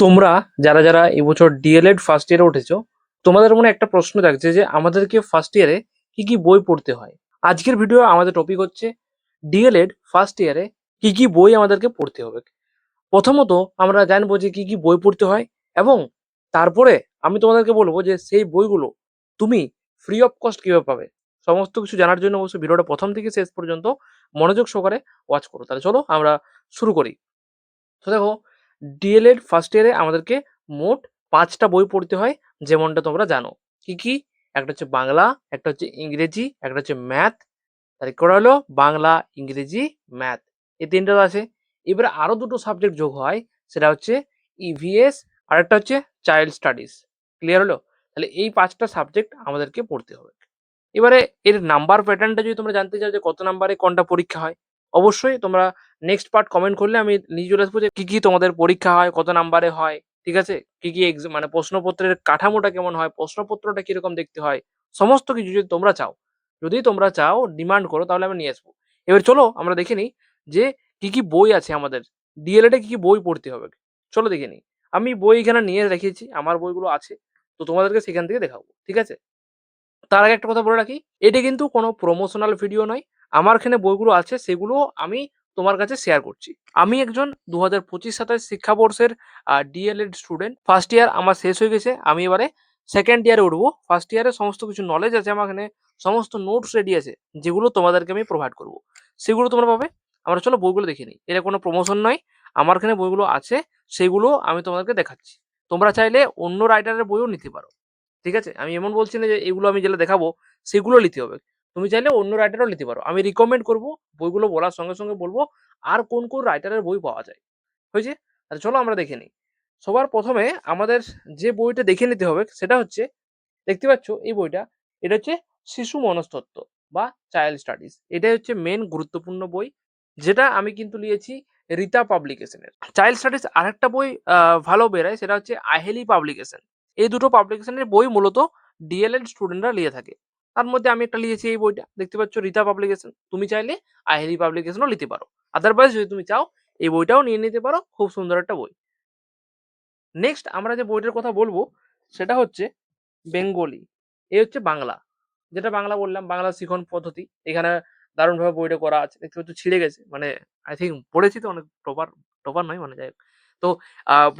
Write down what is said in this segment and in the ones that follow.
তোমরা যারা যারা এবছর ডিএলএড ফার্স্ট ইয়ারে উঠেছো, তোমাদের মনে একটা প্রশ্ন থাকছে যে আমাদেরকে ফার্স্ট ইয়ারে কি কি বই পড়তে হয়। আজকের ভিডিও আমাদের টপিক হচ্ছে ডিএলএড ফার্স্ট ইয়ারে কি কি বই আমাদেরকে পড়তে হবে। প্রথমত আমরা জানবো যে কি কি বই পড়তে হয়, এবং তারপরে আমি তোমাদেরকে বলবো যে সেই বইগুলো তুমি ফ্রি অফ কস্ট কিভাবে পাবে। সমস্ত কিছু জানার জন্য অবশ্যই ভিডিওটা প্রথম থেকে শেষ পর্যন্ত মনোযোগ সহকারে ওয়াচ করো। তাহলে চলো আমরা শুরু করি। তো দেখো, ডিএলএড ফার্স্ট ইয়ারে আমাদেরকে মোট ৫টা বই পড়তে হয়, যেমনটা তোমরা জানো। কি কি? একটা হচ্ছে বাংলা, একটা হচ্ছে ইংরেজি, একটা হচ্ছে ম্যাথ। তাহলে করা হলো বাংলা, ইংরেজি, ম্যাথ। এই ৩টা তো আছে। এবারে আরো ২টো সাবজেক্ট যোগ হয়, সেটা হচ্ছে ইভিএস আর একটা হচ্ছে চাইল্ড স্টাডিজ। ক্লিয়ার হলো? তাহলে এই ৫টা সাবজেক্ট আমাদেরকে পড়তে হবে। এবারে এর নাম্বার প্যাটার্নটা যদি তোমরা জানতে চাও যে কত নাম্বারে কোনটা পরীক্ষা হয়, অবশ্যই তোমরা নেক্সট পার্ট কমেন্ট করলে আমি নিয়ে চলে আসবো যে কি কি তোমাদের পরীক্ষা হয়, কত নাম্বারে হয়, ঠিক আছে? কি কি মানে প্রশ্নপত্রের কাঠামোটা কেমন হয়, প্রশ্নপত্রটা কিরকম দেখতে হয়, সমস্ত কিছু যদি তোমরা চাও ডিমান্ড করো তাহলে আমি নিয়ে আসবো। এবার চলো আমরা দেখে নিই যে কি কি বই আছে আমাদের, ডিএলএড এ কি কি বই পড়তে হবে। চলো দেখে নিই। আমি বই এখানে নিয়ে রেখেছি, আমার বইগুলো আছে, তো তোমাদেরকে সেখান থেকে দেখাবো, ঠিক আছে? তার আগে একটা কথা বলে রাখি, এটা কিন্তু কোনো প্রমোশনাল ভিডিও নয়। আমার এখানে বইগুলো আছে, সেগুলো আমি তোমার কাছে শেয়ার করছি। আমি একজন ২০২৫-২৭ শিক্ষাবর্ষের ডিএলএড স্টুডেন্ট। ফার্স্ট ইয়ার আমার শেষ হয়ে গেছে। আমি এবারে সেকেন্ড ইয়ারে উঠবো। ফার্স্ট ইয়ারে সমস্ত কিছু নলেজ আছে আমার এখানে, সমস্ত নোটস রেডি আছে, যেগুলো তোমাদেরকে আমি প্রোভাইড করব। সেগুলো তোমরা পাবে। আমরা চলো বইগুলো দেখে নিই। এটা কোনো প্রমোশন নয়। আমার এখানে বইগুলো আছে, সেগুলো আমি তোমাদেরকে দেখাচ্ছি। তোমরা চাইলে অন্য রাইটারের বইও নিতে পারো। ঠিক আছে? আমি এমন বলছি না যে এগুলো আমি যেগুলো দেখাবো সেগুলো নিতে হবে। তুমি চাইলে অন্য রাইটারও নিতে পারো। আমি রিকমেন্ড করব, বইগুলো বলার সঙ্গে, সঙ্গে বলব আর কোন, কোন রাইটারের বই পাওয়া যায়। হয়েছে? তাহলে চলো আমরা দেখে নিই। সবার ১ম এ আমাদের যে বইটা দেখে নিতে হবে সেটা হচ্ছে, দেখতে পাচ্ছ এই বইটা, এটা হচ্ছে শিশু মনস্তত্ত্ব বা চাইল্ড স্টাডিজ। এটাই হচ্ছে মেইন গুরুত্বপূর্ণ বই, যেটা আমি কিন্তু নিয়েছি রীতা পাবলিকেশনের। চাইল্ড স্টাডিজ আরেকটা বই ভালো বেরায়, সেটা হচ্ছে আহেলি পাবলিকেশন। এই দুটো পাবলিকেশনের বই মূলত ডিএলএড স্টুডেন্টরা নিয়ে থাকে। তার মধ্যে আমি একটা নিয়েছি এই বইটা। দেখতে পাচ্ছ রীতা পাবলিকেশন। তুমি চাইলে আহেলি পাবলিকেশনও নিতে পারো। আদারওয়াইজ যদি তুমি চাও এই বইটাও নিয়ে নিতে পারো। খুব সুন্দর একটা বই। নেক্সট আমরা যে বইটার কথা বলবো সেটা হচ্ছে বেঙ্গলি। এই হচ্ছে বাংলা। যেটা বাংলা বললাম, বাংলা শিখন পদ্ধতি। এখানে দারুণভাবে বইটা করা আছে। দেখতে পাচ্ছ ছিঁড়ে গেছে। মানে আই থিংক পড়েছি তো অনেক, টপার টপার নয় মানে যাই হোক। তো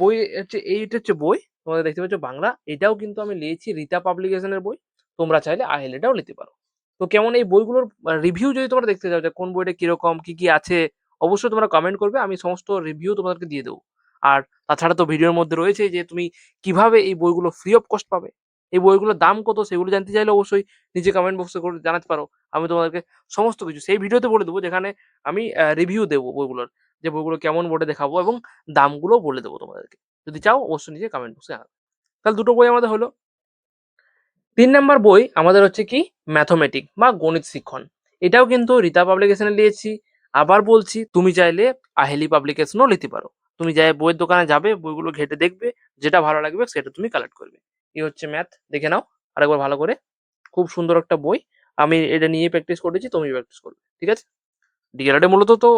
বই হচ্ছে এইটা হচ্ছে বই। তোমাদের দেখতে পাচ্ছ বাংলা। এটাও কিন্তু আমি নিয়েছি রীতা পাবলিকেশনের বই। তোমরা চাইলে আহেলেটাও নিতে পারো। তো কেমন এই বইগুলোর রিভিউ যদি তোমরা দেখতে চাও যে কোন বইটা কিরকম, কি, কি আছে, অবশ্যই তোমরা কমেন্ট করবে। আমি সমস্ত রিভিউ তোমাদেরকে দিয়ে দেবো। আর তাছাড়া তো ভিডিওর মধ্যে রয়েছেই যে তুমি কিভাবে এই বইগুলো ফ্রি অফ কস্ট পাবে। এই বইগুলোর দাম কত সেগুলো জানতে চাইলে অবশ্যই নিচে কমেন্ট বক্সে করে জানাতে পারো। আমি তোমাদেরকে সমস্ত কিছু সেই ভিডিওতে বলে দেবো, যেখানে আমি রিভিউ দেবো বইগুলোর। যে বইগুলো কেমন বোর্ডে দেখাবো এবং দামগুলোও বলে দেবো তোমাদেরকে। যদি চাও অবশ্যই নিচে কমেন্ট বক্সে জানাবে। তাহলে ২ টো বই আমাদের হলো। ৩ নাম্বার বই আমাদের হচ্ছে কি ম্যাথমেটিক বা গণিত শিক্ষণ। এটাও কিন্তু রীতা পাবলিকেশনে নিয়েছি। আবার বলছি, তুমি চাইলে আহেলি পাবলিকেশনও নিতে পারো। তুমি যাই বইয়ের দোকানে যাবে, বইগুলো ঘেঁটে দেখবে, যেটা ভালো লাগবে সেটা তুমি কালেক্ট করবে। এই হচ্ছে ম্যাথ, দেখে নাও আরেকবার ভালো করে। খুব সুন্দর একটা বই। আমি এটা নিয়ে প্র্যাকটিস করেছি, তুমিও প্র্যাকটিস করবে। ঠিক আছে? ডিএলএড এ মূলত তো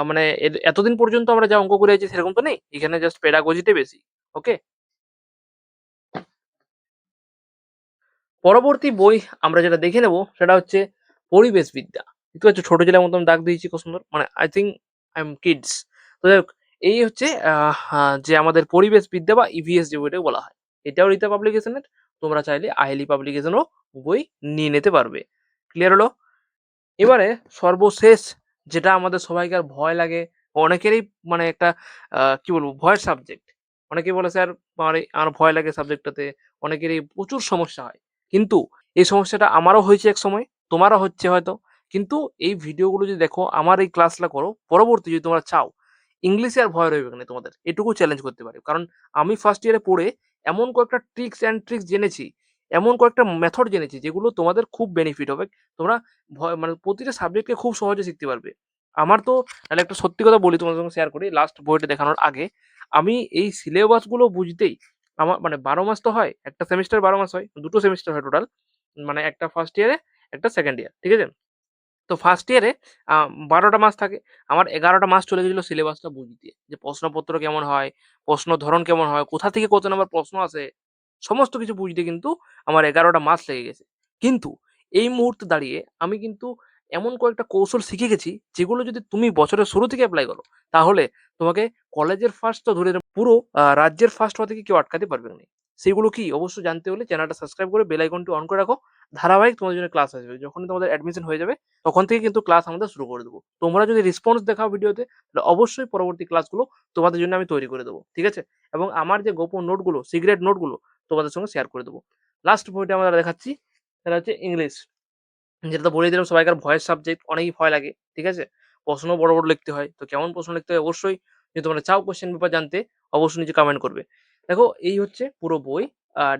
মানে এতদিন পর্যন্ত আমরা যা অঙ্ক করে আছি সেরকম তো নেই। এখানে জাস্ট পেডাগজিতে বেশি। ওকে? পরবর্তী বই আমরা যেটা দেখে নেব সেটা হচ্ছে পরিবেশ বিদ্যা। দেখতে পাচ্ছ ছোট ছেলের মতো আমি দাগ দিয়েছি কত সুন্দর। মানে I think I am kids. তো যাই হোক, এই হচ্ছে যে আমাদের পরিবেশ বিদ্যা বা ইভিএস যে বইটাকে বলা হয়। এটাও রীতা পাবলিকেশনের। তোমরা চাইলে আইএলই পাবলিকেশনেরও বই নিয়ে নিতে পারবে। ক্লিয়ার হলো? এবারে সর্বশেষ, যেটা আমাদের সবাইকার ভয় লাগে, অনেকেরই মানে একটা কি বলবো ভয়ের সাবজেক্ট। অনেকেই বলে স্যার আমার ভয় লাগে সাবজেক্টটাতে। অনেকেরই প্রচুর সমস্যা হয়। কিন্তু এই সমস্যাটা আমারও হয়েছে একসময়, তোমারও হচ্ছে হয়তো। কিন্তু এই ভিডিওগুলো যদি দেখো, আমার এই ক্লাসটা করো, পরবর্তী যদি তোমরা চাও ইংলিশে আর ভয় রইবে না তোমাদের। এটুকু চ্যালেঞ্জ করতে পারি। কারণ আমি ফার্স্ট ইয়ারে পড়ে এমন কয়েকটা ট্রিক্স জেনেছি, এমন কয়েকটা মেথড জেনেছি যেগুলো তোমাদের খুব বেনিফিট হবে। তোমরা মানে প্রতিটা সাবজেক্টকে খুব সহজে শিখতে পারবে। আমার তো তাহলে একটা সত্যি কথা বলি তোমাদের সঙ্গে শেয়ার করি। লাস্ট বইটা দেখানোর আগে আমি এই সিলেবাস গুলো বুঝতেই আমার মানে ১২ মাস তো হয়। একটা সেমেস্টার ১২ মাস হয়। ২ টো সেমেস্টার হয় টোটাল। মানে একটা ফার্স্ট ইয়ারে, একটা সেকেন্ড ইয়ার। ঠিক আছে? তো ফার্স্ট ইয়ারে ১২টা মাস থাকে। আমার ১১টা মাস চলে গেছিল সিলেবাসটা বুঝতে। যে প্রশ্নপত্র কেমন হয়, প্রশ্ন ধরন কেমন হয়, কোথা থেকে কত নাম্বার প্রশ্ন আসে, সমস্ত কিছু বুঝতে কিন্তু আমার ১১টা মাস লেগে গেছে। কিন্তু এই মুহূর্তে দাঁড়িয়ে আমি কিন্তু এমন কয়েকটা কৌশল শিখে গেছি, যেগুলো যদি তুমি বছরের শুরু থেকে এপ্লাই করো, তাহলে তোমাকে কলেজের ফার্স্ট তো দূরের পুরো রাজ্যের ফার্স্ট হওয়া থেকে কেউ আটকাতে পারবে না। সেগুলো কি অবশ্যই জানতে হলে চ্যানেলটা সাবস্ক্রাইব করে বেল আইকনটি অন করে রাখো। ধারাবাহিক তোমাদের জন্য ক্লাস আসবে। যখনই তোমাদের অ্যাডমিশন হয়ে যাবে তখন থেকে কিন্তু ক্লাস আমাদের শুরু করে দেবো। তোমরা যদি রেসপন্স দেখাও ভিডিওতে, তাহলে অবশ্যই পরবর্তী ক্লাসগুলো তোমাদের জন্য আমি তৈরি করে দেবো। ঠিক আছে? এবং আমার যে গোপন নোটগুলো, সিক্রেট নোটগুলো তোমাদের সঙ্গে শেয়ার করে দেবো। লাস্ট বইটা আমরা দেখাচ্ছি, সেটা হচ্ছে ইংলিশ। যেটা তো বলেই দিলাম, সবাইকার ভয়ের সাবজেক্ট, অনেকই ভয় লাগে। ঠিক আছে? প্রশ্ন বড়, বড় লিখতে হয়। তো কেমন প্রশ্ন লিখতে হয় অবশ্যই, যদি তোমরা চাও কোয়েশ্চেন পেপার জানতে, অবশ্যই নিচে কমেন্ট করবে। দেখো, এই হচ্ছে পুরো বই।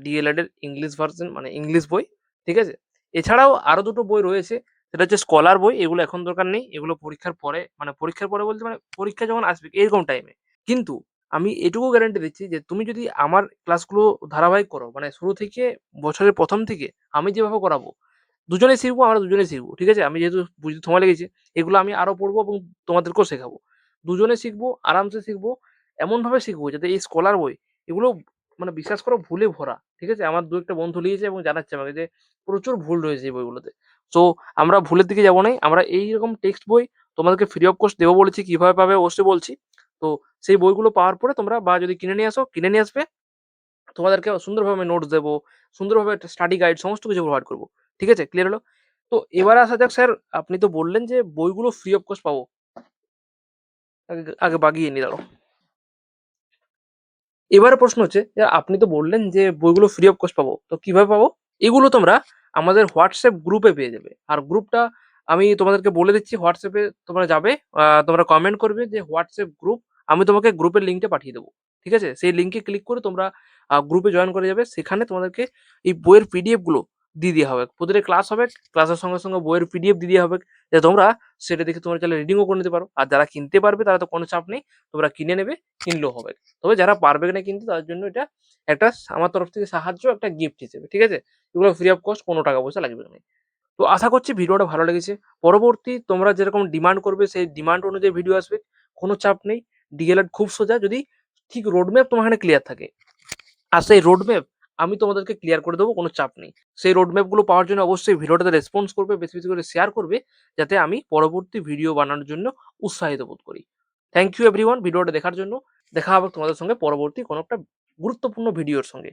ডিএলএড এর ইংলিশ ভার্সন, মানে ইংলিশ বই। ঠিক আছে? এছাড়াও আরো দুটো বই রয়েছে। সেটা হচ্ছে স্কলার বই। এগুলো এখন দরকার নেই। এগুলো পরীক্ষার পরে, মানে পরীক্ষার পরে বলতে মানে পরীক্ষা যখন আসবে এরকম টাইমে। কিন্তু আমি এটুকু গ্যারান্টি দিচ্ছি যে তুমি যদি আমার ক্লাসগুলো ধারাবাহিক করো, মানে শুরু থেকে বছরের ১ম থেকে আমি যেভাবে করাবো, দুজনেই শিখবো, আমরা দুজনেই শিখবো। ঠিক আছে? আমি যেহেতু বুঝতে সময় লেগেছে, এগুলো আমি আরো পড়বো এবং তোমাদেরকেও শেখাবো। দুজনে শিখবো, আরামসে শিখবো। এমনভাবে শিখবো যাতে এই স্কলার বই, এগুলো মানে বিশ্বাস করো ভুলে ভরা। ঠিক আছে? আমার ২-১ টা বন্ধু লিয়েছে এবং জানাচ্ছে আমাকে যে প্রচুর ভুল রয়েছে এই বইগুলোতে। সো আমরা ভুলের দিকে যাবো নাই। আমরা এইরকম টেক্সট বই তোমাদেরকে ফ্রি অফ কস্ট দেবো বলেছি। কিভাবে পাবে অবশ্যই বলছি। তো সেই বইগুলো পাওয়ার পরে তোমরা, বা যদি কিনে নিয়ে আসো, কিনে নিয়ে আসবে। তোমাদেরকে সুন্দরভাবে আমি নোটস দেবো, সুন্দরভাবে একটা স্টাডি গাইড সমস্ত কিছু প্রোভাইড করব। ঠিক আছে? ক্লিয়ার হলো? তো এবারে আসা যাক স্যার, আপনি তো বললেন যে বইগুলো ফ্রি অফ কস্ট পাবো। আগে আগে বাগিয়ে নি দাঁড়াও। এবারে প্রশ্ন হচ্ছে যে আপনি তো বললেন যে বইগুলো ফ্রি অফ কস্ট পাবো। তো কিভাবে পাবো? এগুলো তোমরা আমাদের হোয়াটসঅ্যাপ গ্রুপে পেয়ে যাবে। আর গ্রুপটা আমি তোমাদেরকে বলে দিচ্ছি, হোয়াটসঅ্যাপে তোমরা যাবে, তোমরা কমেন্ট করবে যে হোয়াটসঅ্যাপ গ্রুপ। আমি তোমাকে গ্রুপের লিঙ্কটা পাঠিয়ে দেবো। ঠিক আছে? সেই লিঙ্কে ক্লিক করে তোমরা গ্রুপে জয়েন করে যাবে। সেখানে তোমাদেরকে এই বইয়ের পিডিএফ গুলো দিয়ে দেয়া হবে। প্রতিটা ক্লাস হবে। ক্লাসের সঙ্গে, সঙ্গে বইয়ের পিডিএফ দিয়ে দেয়া হবে। যে তোমরা সেটা দেখে তোমরা চাইলে রিডিংও করে নিতে পারো। আর যারা কিনতে পারবে তারা তো কোনো চাপ নেই। তোমরা কিনে নেবে, কিনলেও হবে। তবে যারা পারবে না কিনতে, তাদের জন্য এটা একটা আমার তরফ থেকে সাহায্য, একটা গিফট হিসেবে। ঠিক আছে? এগুলো ফ্রি অফ কস্ট, কোনো টাকা পয়সা লাগবে না। তো আশা করছি ভিডিওটা ভালো লেগেছে। পরবর্তী তোমরা যেরকম ডিমান্ড করবে সেই ডিমান্ড অনুযায়ী ভিডিও আসবে। কোনো চাপ নেই। ডিএলএড খুব সোজা, যদি ঠিক রোডম্যাপ তোমার এখানে ক্লিয়ার থাকে। আর সেই রোডম্যাপ আমি তোমাদেরকে ক্লিয়ার করে দেবো, কোনো চাপ নেই। সেই রোডম্যাপ গুলো পাওয়ার জন্য অবশ্যই ভিডিওটাতে রেসপন্স করবে, বেশি, বেশি করে শেয়ার করবে, যাতে আমি পরবর্তী ভিডিও বানানোর জন্য উৎসাহিত বোধ করি। থ্যাংক ইউ এভরিওয়ান ভিডিওটা দেখার জন্য। দেখা হবে তোমাদের সঙ্গে পরবর্তী কোনো একটা গুরুত্বপূর্ণ ভিডিওর সঙ্গে।